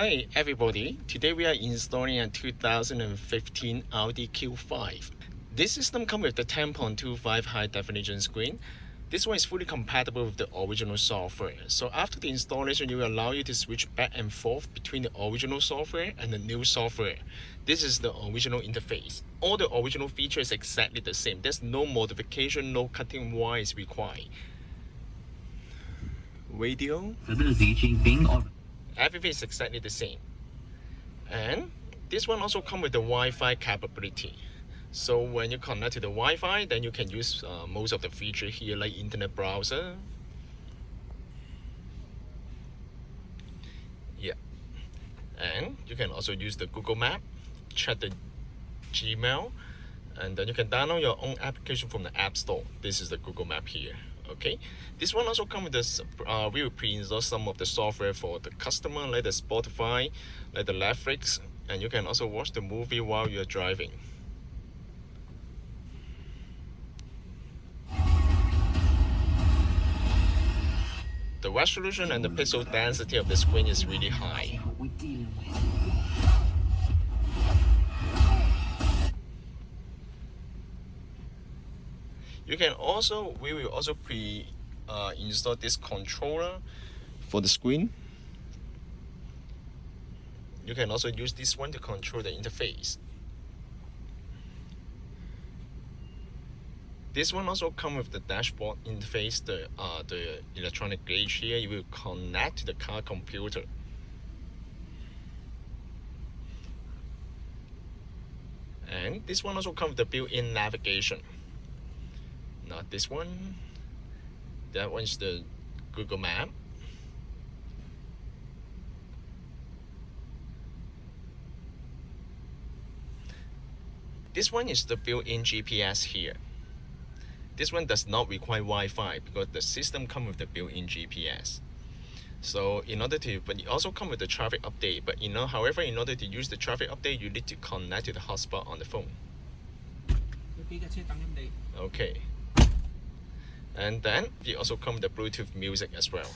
Hi everybody, today we are installing a 2015 Audi Q5. This system comes with the 10.25 high definition screen. This one is fully compatible with the original software. So after the installation, it will allow you to switch back and forth between the original software and the new software. This is the original interface. All the original features are exactly the same. There's no modification, no cutting wires required. Radio. Everything is exactly the same. And this one also comes with the Wi-Fi capability. So when you connect to the Wi-Fi, then you can use most of the features here, like internet browser. Yeah. And you can also use the Google Map, check the Gmail, and then you can download your own application from the App Store. This is the Google Map here. Okay, this one also comes with this. We will pre-install some of the software for the customer, like the Spotify, like the Netflix, and you can also watch the movie while you're driving. The resolution and the pixel density of the screen is really high. You can also, we will also install this controller for the screen. You can also use this one to control the interface. This one also comes with the dashboard interface, the electronic gauge here. You will connect to the car computer. And this one also comes with the built-in navigation. Not this one. That one's the Google Map. This one is the built-in GPS here. This one does not require Wi-Fi because the system comes with the built-in GPS. So in order to, but it also comes with the traffic update. But however, in order to use the traffic update, you need to connect to the hotspot on the phone. Okay. And then it also comes with the Bluetooth music as well.